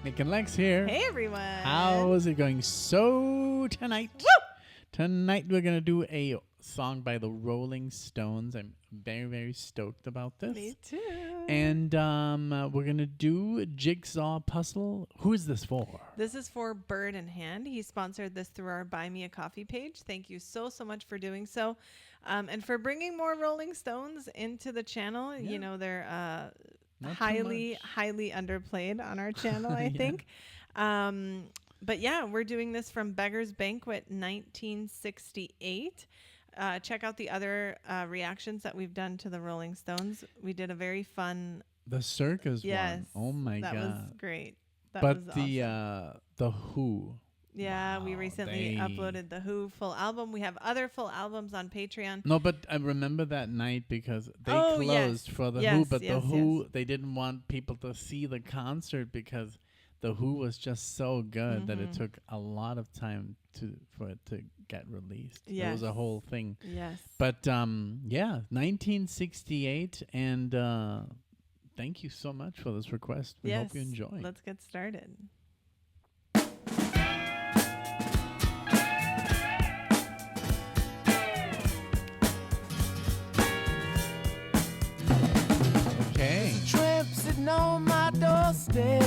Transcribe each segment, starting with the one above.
Nick and Lex here. Hey, everyone. How is it going? So tonight, we're going to do a song by the Rolling Stones. I'm very, very stoked about this. Me too. And we're going to do Jigsaw Puzzle. Who is this for? This is for Bird in Hand. He sponsored this through our Buy Me a Coffee page. Thank you so much for doing so. And for bringing more Rolling Stones into the channel. Yeah. You know, they're highly underplayed on our channel, I think. But yeah, we're doing this from Beggar's Banquet 1968. Check out the other reactions that we've done to the Rolling Stones. We did a very fun... The circus one. Oh my God. That was great. That but was the Who. Yeah, wow, we recently uploaded the Who full album. We have other full albums on Patreon. No, but I remember that night because they closed for the Who, but the Who, they didn't want people to see the concert because the Who was just so good that it took a lot of time for it to get released. It was a whole thing. Yes. But yeah, 1968, and thank you so much for this request. We hope you enjoy. Let's get started. Tramp sitting on my doorstep,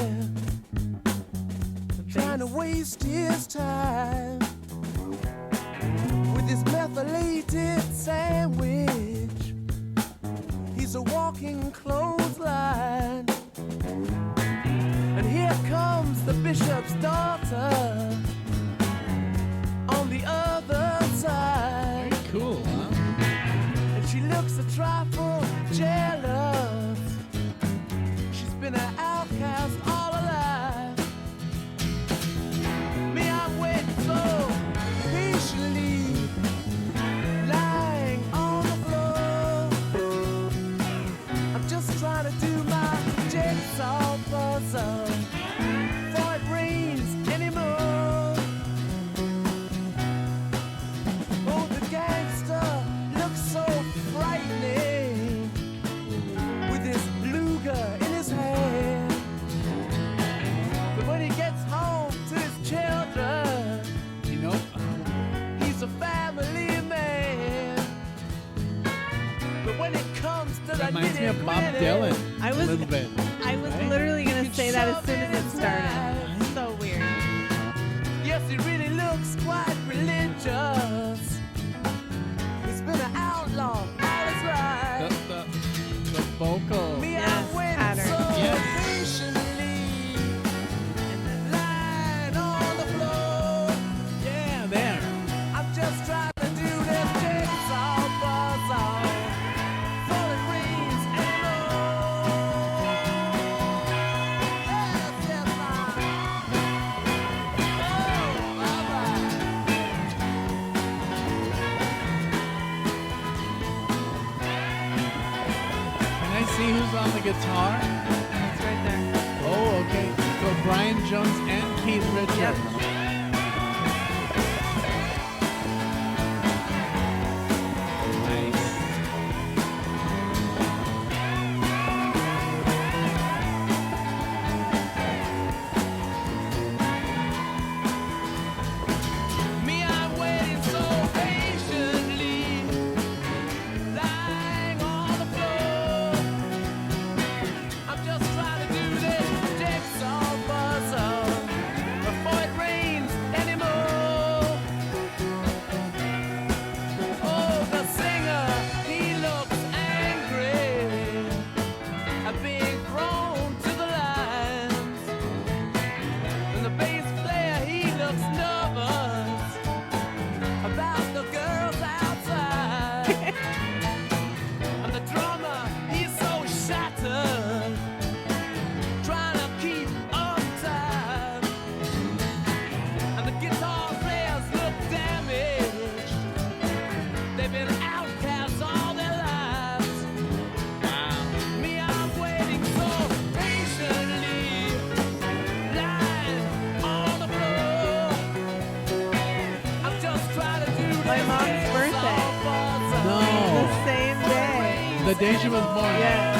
trying to waste his time with his methylated sandwich. He's a walking clothesline, and here comes the bishop's daughter on the other side. Very cool, huh? And she looks a trifle jealous. Been an outcast all alive. Me, I'm waiting so patiently, lying on the floor. I'm just trying to do my jigsaw puzzle before it rains anymore. Oh, the gangster looks so frightening with his Luger in his hand. But when he gets home to his children, he's a family man. But when it comes to the reminds me of Bob Dylan. I was a little bit. I was literally gonna say that as soon as it started. It's so weird. Yes, he really looks quite religious. He's been an outlaw all his life. The vocal. Me, I'm waiting so patiently, lying on the floor. Yeah, there. I'm just trying to do this jigsaw puzzle before it rains anymore. Yes, Can I see who's on the guitar? It's right there. Oh, okay. So Brian Jones and Keith Richards. Yep. Nice. me, I'm waiting so patiently, lying on the floor. I'm just trying to do this jigsaw puzzle before it rains anymore. Oh, the singer, he looks angry at being thrown to the lines. And the bass player, he looks nervous about the girls outside. And the drummer, he's so shattered, trying to keep up time. And the guitar players look damaged. They've been outcasts all their lives. Me, I'm waiting so patiently, lying on the floor. I'm just trying to do My this mom's birthday. jigsaw puzzle. No. The same day. The day she was born. Yeah.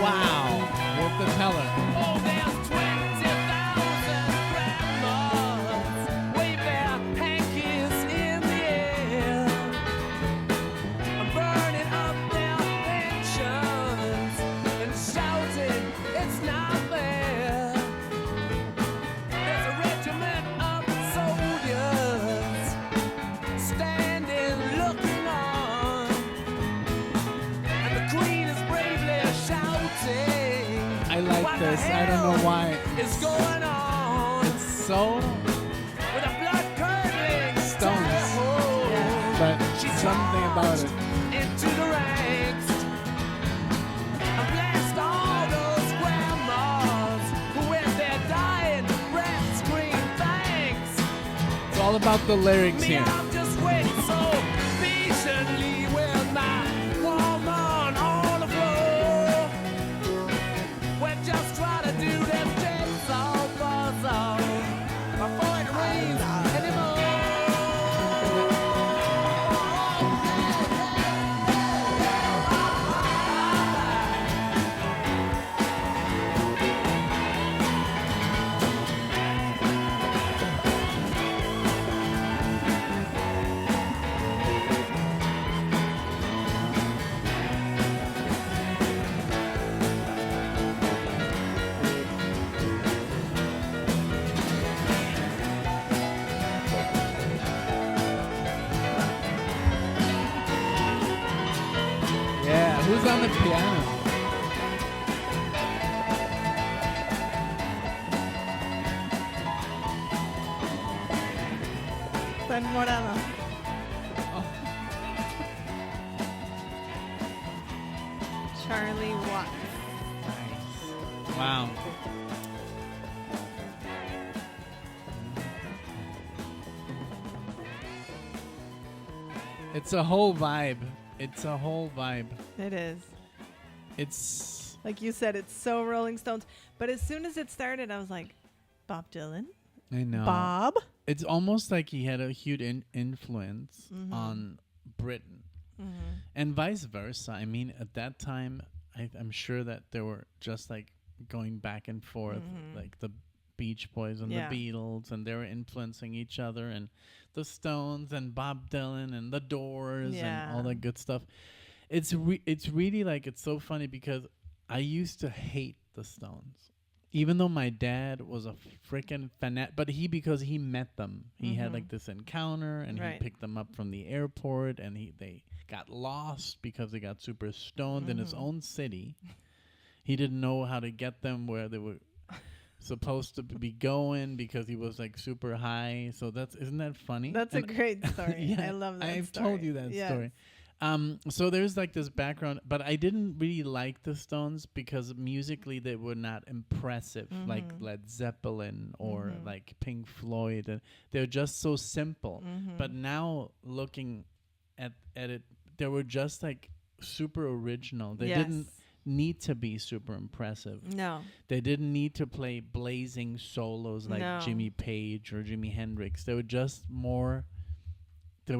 Wow. What the tell her? Oh, there's 20,000 like this. I don't know why. It's going on. It's so With a blood-curdling Stones. yeah. but something about it. Into the ranks. And blast all those grandmas who with their dying breath scream thanks. It's all about the lyrics Me, here. I'm just waiting so patiently with my woman on the floor. We're just trying to do them jigsaw puzzle before it rains anymore. Yeah, who's on the piano? San Morano. Charlie Watts. Nice. Wow. It's a whole vibe. It's a whole vibe. It is. It's Like you said, it's so Rolling Stones. But as soon as it started, I was like, Bob Dylan? I know. Bob? It's almost like he had a huge influence Mhm. on Britain, Mm-hmm. and vice versa. I mean, at that time, I'm sure that they were just like going back and forth, Mhm. like the Beach Boys and Yeah. the Beatles, and they were influencing each other, and the Stones and Bob Dylan and the Doors and all Yeah. that good stuff. It's really like, it's so funny because I used to hate the Stones. Even though my dad was a freaking fanatic, but because he met them, he had Mhm. like this encounter, and Right. he picked them up from the airport, and they got lost because they got super stoned in his Mhm. own city. He didn't know how to get them where they were supposed to be going because he was like super high. So isn't that funny? That's a And great story. yeah, I love that I've story. told you that Yes. story. So there's like this background, but I didn't really like the Stones because musically they were not impressive, like Mhm. Led Zeppelin or Mhm. like Pink Floyd. And they're just so simple. Mhm. But now looking at it, they were just like super original. They didn't Yes. need to be super impressive. No. They didn't need to play blazing solos like No. Jimmy Page or Jimi Hendrix. They were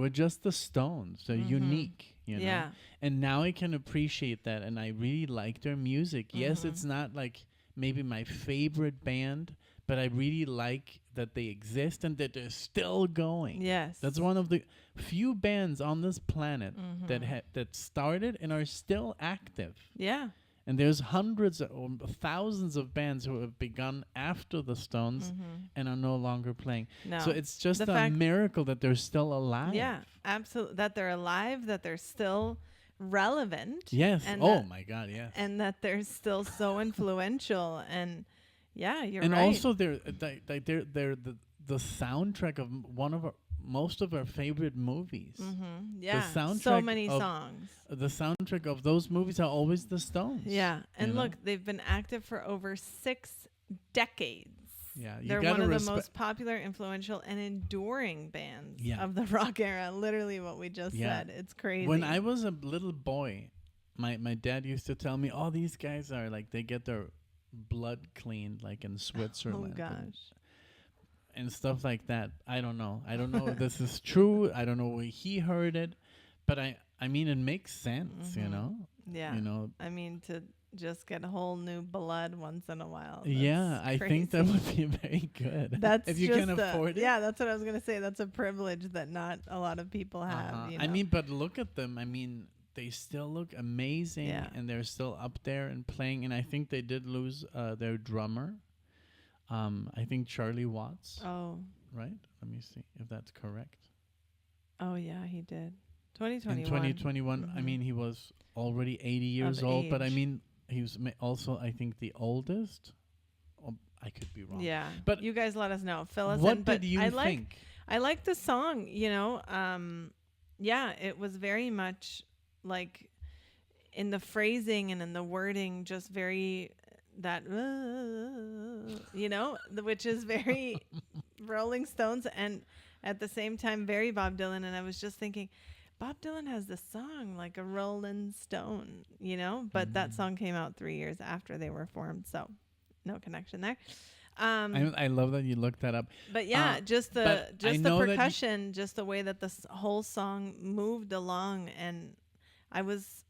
just the Stones. They're Mhm. unique, you know. Yeah. And now I can appreciate that, and I really like their music. Yes, Mhm. it's not like maybe my favorite band, but I really like that they exist and that they're still going. Yes. That's one of the few bands on this planet that Mhm. that started and are still active. Yeah. And there's hundreds or thousands of bands who have begun after the Stones Mhm. and are no longer playing. No. So it's just The a fact- miracle that they're still alive. Yeah. Absolutely. That they're alive, that they're still relevant. Yes. And Oh that- my God. Yes. And that they're still so influential. And yeah, you're And right. also they're the soundtrack of most of our favorite movies. Mhm. Yeah. So soundtrack many of- songs. The soundtrack of those movies are always the Stones. Yeah. And you know? look, they've been active for over 6 decades. Yeah, you They're gotta one of the respe- most popular, influential, and enduring bands Yeah. of the rock era. Literally what we just Yeah. said. It's crazy. When I was a little boy, my dad used to tell me, "Oh, these guys are like they get their blood cleaned like in Oh Switzerland." gosh. And stuff like that. I don't know if this is true. I don't know where he heard it, but I mean it makes sense, you Mhm. know. Yeah. You know. I mean, to just get whole new blood once in a while. Yeah, that's I think that crazy. would be very good. That's if you just can afford it. Yeah, that's what I was gonna say. That's a privilege that not a lot of people have. Uh-huh. You I know? mean, but look at them. I mean, they still look amazing, Yeah. and they're still up there and playing. And I think they did lose their drummer. I think Charlie Watts. Oh, Right? Let me see if that's correct. oh yeah, he did. 2021. In 2021, I Mhm. mean, he was already 80 years Of old, but I age. mean, he was also, I think, the oldest. I could be wrong. Yeah, but you guys let us know. Fill us in. What did you think? I like the song. You know, yeah, it was very much like in the phrasing and in the wording, just very that you know, which is very Rolling Stones, and at the same time very Bob Dylan. And I was just thinking, Bob Dylan has this song like a Rolling Stone, you know, but that song came out 3 years after they were formed, so no connection there. I love that you looked that up. But yeah, just the percussion, just the way that the whole song moved along, and I was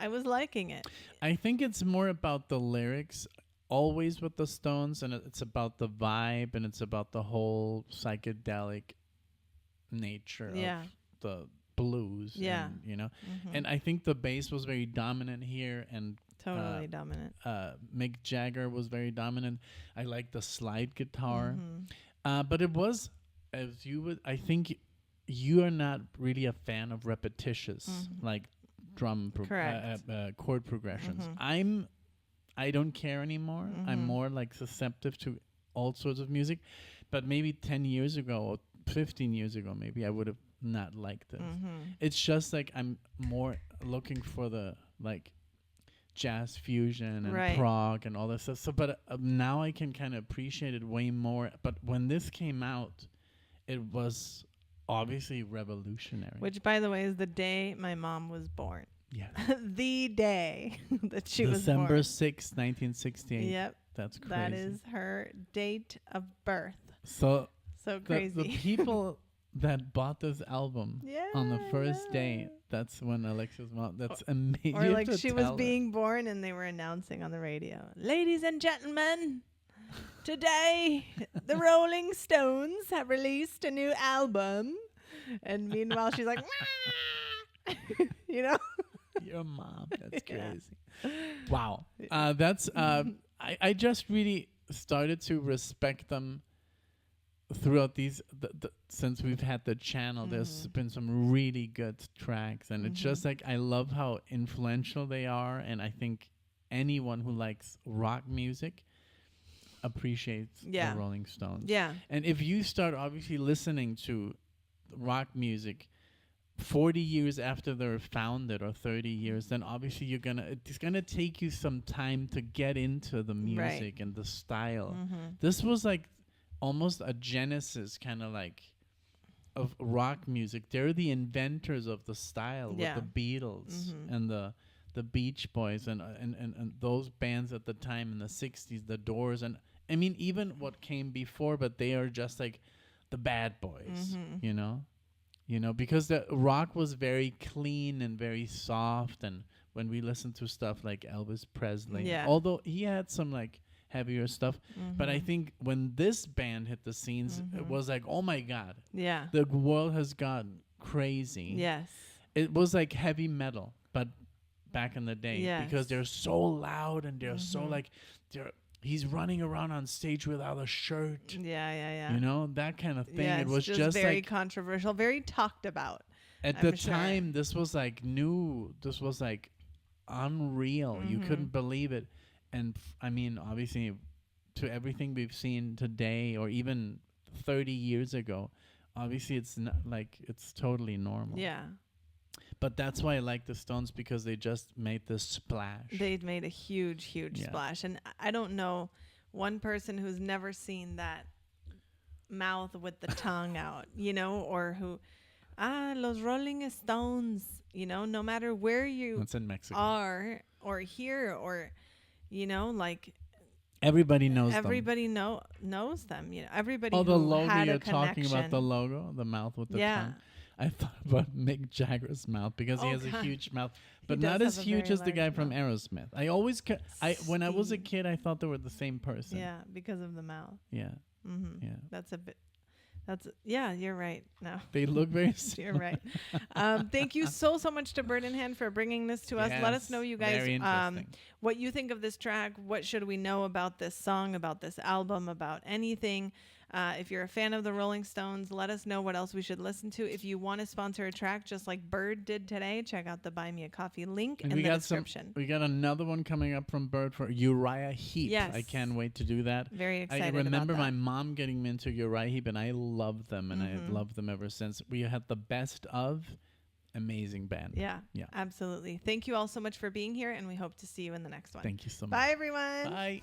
liking it. I think it's more about the lyrics, always with the Stones, and it's about the vibe, and it's about the whole psychedelic nature of the blues. Yeah, and, you know, and I think the bass was very dominant here, and totally dominant. Mick Jagger was very dominant. I like the slide guitar, but it was, as you would, I think you are not really a fan of repetitious like drum chord progressions. I don't care anymore. I'm more like susceptible to all sorts of music, but maybe 10 years ago or 15 years ago, maybe I would have not liked this. It's just like I'm more looking for the like jazz fusion and prog and all this stuff. So, but now I can kind of appreciate it way more. But when this came out, it was obviously revolutionary. Which, by the way, is the day my mom was born. Yeah. The day that she was born. December 6th, 1968. Yep. That's crazy. That is her date of birth. So crazy. The people that bought this album on the first day, that's when Alexa's mom, that's amazing. Or like she was being born and they were announcing on the radio, ladies and gentlemen, today the Rolling Stones have released a new album. And meanwhile she's like, you know? Your mom, that's crazy. Wow. That's I just really started to respect them throughout these since we've had the channel. There's been some really good tracks, and it's just like I love how influential they are, and I think anyone who likes rock music appreciates the Rolling Stones. Yeah. And if you start obviously listening to rock music 40 years after they're founded or 30 years, then obviously it's gonna take you some time to get into the music and the style. This was like almost a genesis kind of like of rock music. They're the inventors of the style with the Beatles and the Beach Boys and those bands at the time in the 60s, the Doors, and I mean even what came before, but they are just like the bad boys, you know, because the rock was very clean and very soft. And when we listen to stuff like Elvis Presley, although he had some like heavier stuff, but I think when this band hit the scenes, it was like, oh my God, the world has gone crazy. Yes, it was like heavy metal, but back in the day, because they're so loud and they're so like he's running around on stage without a shirt. Yeah. You know, that kind of thing. It was just very like controversial, very talked about. At the time, this was like new. This was like unreal. You couldn't believe it. And I mean, obviously, to everything we've seen today or even 30 years ago, obviously it's not like it's totally normal. Yeah. But that's why I like the Stones, because they just made this splash. They made a huge splash. And I don't know one person who's never seen that mouth with the tongue out, you know, or who, Los Rolling Stones, you know, no matter where you That's in Mexico. are or here or, you know, like everybody knows everybody them. Knows them, you know, everybody the who logo had you're a connection. talking about, the logo, the mouth with the tongue. I thought about Mick Jagger's mouth because he has a huge mouth, but not as huge as the guy from Aerosmith. I always, when I was a kid, I thought they were the same person. Yeah, because of the mouth. Yeah. Yeah. That's a bit. You're right. No, they look very similar. You're right. Thank you so much to Bird in Hand for bringing this to us. Let us know, you guys, what you think of this track. What should we know about this song, about this album, about anything? If you're a fan of the Rolling Stones, let us know what else we should listen to. If you want to sponsor a track just like Bird did today, check out the Buy Me a Coffee link in the description. We got another one coming up from Bird for Uriah Heep. Yes. I can't wait to do that. Very excited I about remember that. my mom getting me into Uriah Heep, and I love them, and I've loved them ever since. We had the best of. Amazing band. Yeah, absolutely. Thank you all so much for being here, and we hope to see you in the next one. Thank you so much. Bye, everyone. Bye.